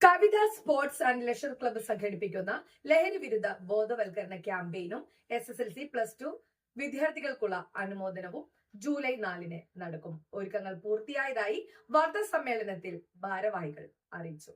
Kavitha sports and leisure club സംഘടിപ്പിക്കുന്ന ലഹരി വിരുദ്ധ ബോധവൽക്കരണ ക്യാമ്പയിനും SSLC +2 വിദ്യാർത്ഥികൾക്കുള്ള അനുമോദനവും ജൂലൈ 4-ന് നടക്കും. ഒരുക്കങ്ങൾ പൂർത്തിയായതായി വാർത്താ സമ്മേളനത്തിൽ ഭാരവാഹികൾ അറിയിച്ചു.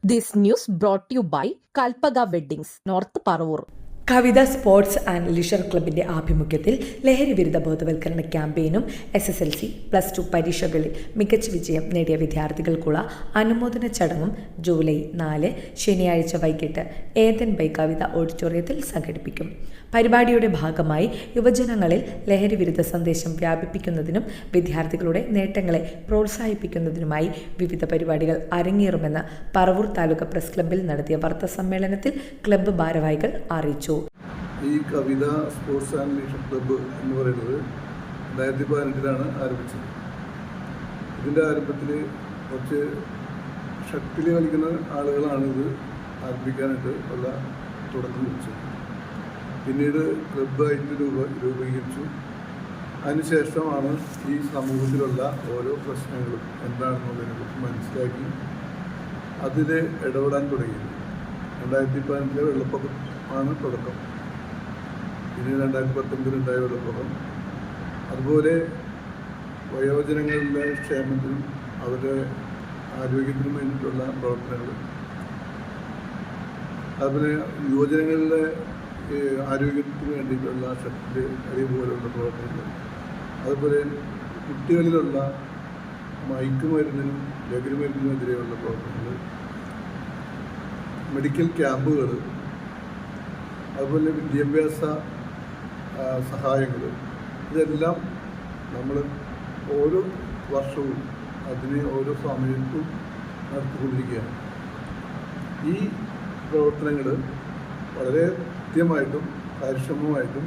This news brought to you by Kalpaga Weddings, North Paravur. Kavitha sports and leisure ക്ലബിന്റെ ആഭിമുഖ്യത്തിൽ ലഹരി വിരുദ്ധ ബോധവൽക്കരണ ക്യാമ്പയിനും SSLC +2 പരീക്ഷകളിൽ മികച്ച വിജയം നേടിയ വിദ്യാർത്ഥികൾക്കുള്ള അനുമോദന ചടങ്ങും ജൂലൈ 4 ശനിയാഴ്ച വൈകിട്ട് ഏതൻ ബൈ കവിത ഓഡിറ്റോറിയത്തിൽ സംഘടിപ്പിക്കും. പരിപാടിയുടെ ഭാഗമായി യുവജനങ്ങളിൽ ലഹരി വിരുദ്ധ സന്ദേശം വ്യാപിപ്പിക്കുന്നതിനും വിദ്യാർത്ഥികളുടെ നേട്ടങ്ങളെ പ്രോത്സാഹിപ്പിക്കുന്നതിനുമായി വിവിധ പരിപാടികൾ അരങ്ങേറുമെന്ന് പറവൂർ താലൂക്ക് പ്രസ് ക്ലബ്ബിൽ നടത്തിയ വാർത്താ സമ്മേളനത്തിൽ ക്ലബ്ബ് ഭാരവാഹികൾ അറിയിച്ചു. ഈ കവിത സ്പോർട്സ് ആൻഡ് ലിഷർ ക്ലബ്ബ് എന്ന് പറയുന്നത് 2018 ആരംഭിച്ചത്. ഇതിൻ്റെ ആരംഭത്തിൽ കുറച്ച് ശക്തി കളിക്കുന്ന ആളുകളാണ് ഇത് ആരംഭിക്കാനായിട്ട് ഉള്ള തുടക്കം കുറിച്ചത്. പിന്നീട് ക്ലബ്ബായിട്ട് രൂപീകരിച്ചു. അതിനുശേഷമാണ് ഈ സമൂഹത്തിലുള്ള ഓരോ പ്രശ്നങ്ങളും എന്താണെന്നുള്ളതിനെക്കുറിച്ച് മനസ്സിലാക്കി അതിൽ ഇടപെടാൻ തുടങ്ങിയത്. 2015 വെള്ളപ്പൊക്കമാണ് തുടക്കം. പിന്നെ 2019 വെള്ളപ്പൊക്കം. അതുപോലെ വയോജനങ്ങളുടെ ക്ഷേമത്തിനും അവരുടെ ആരോഗ്യത്തിനും വേണ്ടിയിട്ടുള്ള പ്രവർത്തനങ്ങൾ, അതുപോലെ യുവജനങ്ങളുടെ ആരോഗ്യത്തിന് വേണ്ടിയിട്ടുള്ള ശക്തി അതേപോലെയുള്ള പ്രവർത്തനങ്ങൾ, അതുപോലെ കുട്ടികളിലുള്ള മയക്കുമരുന്നിനും ലഹരിമരുന്നിനുമെതിരെയുള്ള പ്രവർത്തനങ്ങൾ, മെഡിക്കൽ ക്യാമ്പുകൾ, അതുപോലെ വിദ്യാഭ്യാസ സഹായങ്ങൾ, ഇതെല്ലാം നമ്മൾ ഓരോ വർഷവും അതിന് ഓരോ സമയത്തും നടത്തിക്കൊണ്ടിരിക്കുകയാണ്. ഈ പ്രവർത്തനങ്ങൾ വളരെ കൃത്യമായിട്ടും കാര്യക്ഷമമായിട്ടും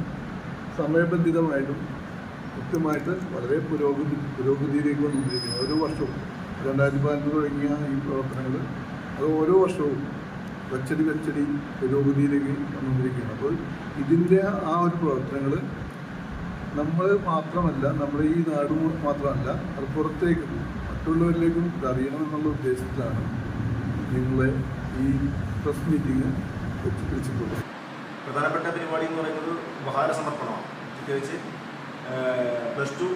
സമയബന്ധിതമായിട്ടും കൃത്യമായിട്ട് വളരെ പുരോഗതിയിലേക്ക് വന്നുകൊണ്ടിരിക്കുന്നു. ഓരോ വർഷവും 2015 തുടങ്ങിയ ഈ പ്രവർത്തനങ്ങൾ അത് ഓരോ വർഷവും വെച്ചടി പുരോഗതിയിലേക്ക് വന്നുകൊണ്ടിരിക്കുകയാണ്. അപ്പോൾ ഇതിൻ്റെ ആ ഒരു പ്രവർത്തനങ്ങൾ നമ്മൾ മാത്രമല്ല, നമ്മുടെ ഈ നാട് മാത്രമല്ല, അത് പുറത്തേക്കും മറ്റുള്ളവരിലേക്കും ഇതറിയണമെന്നുള്ള ഉദ്ദേശത്തിലാണ് നിങ്ങളെ ഈ പ്രസ് മീറ്റിംഗ് വെച്ചിട്ടുള്ളത്. പ്രധാനപ്പെട്ട പരിപാടി എന്ന് പറയുന്നത് ഉപഹാരസമർപ്പണമാണ്. പ്രത്യേകിച്ച് +2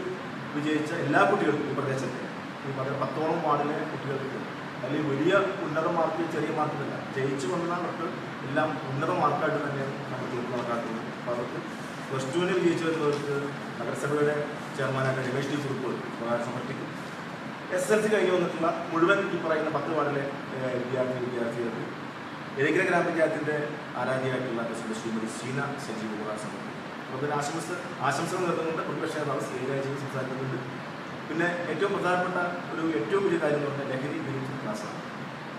വിജയിച്ച എല്ലാ കുട്ടികൾക്കും ഈ പ്രദേശത്തെ ഈ 10ഓളം വാർഡിലെ കുട്ടികൾക്ക് അല്ലെങ്കിൽ വലിയ ഉന്നത മാർക്ക്, ചെറിയ മാർക്കില്ല, ജയിച്ചു വന്നവർക്ക് എല്ലാം ഉന്നത മാർക്കായിട്ട് തന്നെയാണ് നമ്മൾ കണക്കാക്കുന്നത്. അപ്പോൾ അവർക്ക് +2-ന് വിജയിച്ചു വരുന്നവർക്ക് നഗരസഭയുടെ ചെയർമാനായിട്ട് രമേശ് ടി കുറുപ്പ് ഉപഹാരം സമർപ്പിക്കും. SSLC കഴിഞ്ഞ് വന്നിട്ടുള്ള മുഴുവൻ ഈ പറയുന്ന 10 വാർഡിലെ വിദ്യാർത്ഥികൾക്ക് എലിക്കര ഗ്രാമപഞ്ചായത്തിൻ്റെ ആരാധ്യയായിട്ടുള്ള പ്രസിഡന്റ് ശ്രീമതി ഷീന സജീവ് ഉപഹാരം സമർപ്പിക്കും. അപ്പോൾ അതിന് ആശംസകൾ നൽകുന്നുണ്ട്. പ്രതിപക്ഷ നേതാവ് ശ്രീരാജീവ് സംസാരിക്കുന്നുണ്ട്. പിന്നെ ഏറ്റവും പ്രധാനപ്പെട്ട ഏറ്റവും വലിയ കാര്യം എന്ന് പറഞ്ഞാൽ ലഹരി വിരുദ്ധ ക്ലാസ്സാണ്.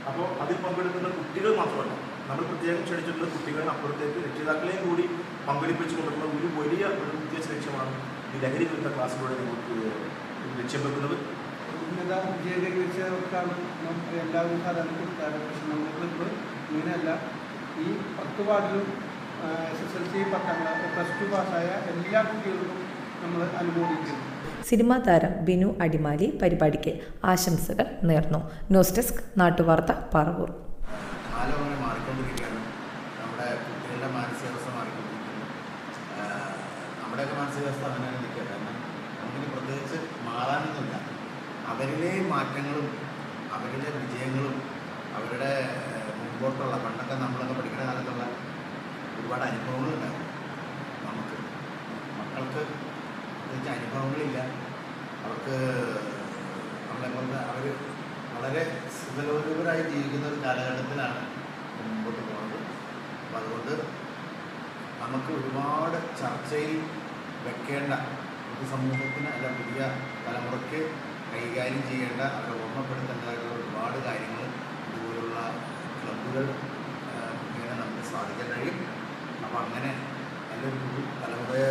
അപ്പോൾ അതിൽ പങ്കെടുക്കുന്ന കുട്ടികൾ മാത്രമല്ല, നമ്മൾ പ്രത്യേകം ക്ഷണിച്ചിട്ടുള്ള കുട്ടികളെ അപ്പുറത്തേക്ക് രക്ഷിതാക്കളെയും കൂടി പങ്കെടുപ്പിച്ചുകൊണ്ടുള്ള ഒരു വലിയ ഉദ്ദേശ ലക്ഷ്യമാണ് ഈ ലഹരി വിരുദ്ധ ക്ലാസ്സിലൂടെ നമുക്ക് ലക്ഷ്യം വെക്കുന്നത്. ഉന്നത വിജയം കൈവരിച്ചവർക്കാണ് എല്ലാവരും സാധാരണ കൊടുക്കാറ്. പക്ഷെ നമ്മളിപ്പോൾ ഇങ്ങനെയല്ല. ഈ 10 വാർഡിലും SSLC +2 പാസ്സായ എല്ലാ കുട്ടികൾക്കും നമ്മൾ അനുമോദിക്കുന്നു. സിനിമാ താരം ബിനു അടിമാലി പരിപാടിക്ക് ആശംസകൾ നേർന്നു. ന്യൂസ് ഡെസ്ക് നാട്ടുവാർത്ത പറവൂർ. കാലം അങ്ങനെ മാറിക്കൊണ്ടിരിക്കുകയാണ്. നമ്മുടെ കുട്ടികളുടെ മാനസികാവസ്ഥ മാറിക്കൊണ്ടിരിക്കുന്നു. നമ്മുടെയൊക്കെ മാനസികാവസ്ഥ അങ്ങനെ നിൽക്കുക. കാരണം നമുക്കിനി പ്രത്യേകിച്ച് മാറാനൊന്നുമില്ല. അവരിലെ മാറ്റങ്ങളും അവരുടെ വിജയങ്ങളും അവരുടെ മുമ്പോട്ടുള്ള പണ്ടൊക്കെ നമ്മളൊക്കെ പഠിക്കുന്ന കാലത്തുള്ള ഒരുപാട് അനുഭവങ്ങളുണ്ടാകും. നമുക്ക് മക്കൾക്ക് പ്രത്യേകിച്ച് അനുഭവങ്ങളില്ല. അവർക്ക് നമ്മളെപ്പോലെ അവർ വളരെ സുഖലോലുപരായി ജീവിക്കുന്ന ഒരു കാലഘട്ടത്തിലാണ് മുമ്പോട്ട് പോകുന്നത്. അപ്പോൾ അതുകൊണ്ട് നമുക്ക് ഒരുപാട് ചർച്ചയിൽ വെക്കേണ്ട ഒരു സമൂഹത്തിന് അല്ല പുതിയ തലമുറയ്ക്ക് കൈകാര്യം ചെയ്യേണ്ട, അവരെ ഓർമ്മപ്പെടുത്തേണ്ടതായിട്ടുള്ള ഒരുപാട് കാര്യങ്ങൾ ഇതുപോലുള്ള ക്ലബ്ബുകൾ ഇങ്ങനെ നമുക്ക് സാധിക്കാൻ കഴിയും. അപ്പോൾ അങ്ങനെ നല്ലൊരു തലമുറയെ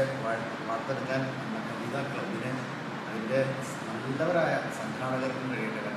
വാർത്തെടുക്കാൻ കവിത ക്ലബിന് അതിൻ്റെ നല്ലവരായ സംഘാടകർക്കും കഴിയേണ്ട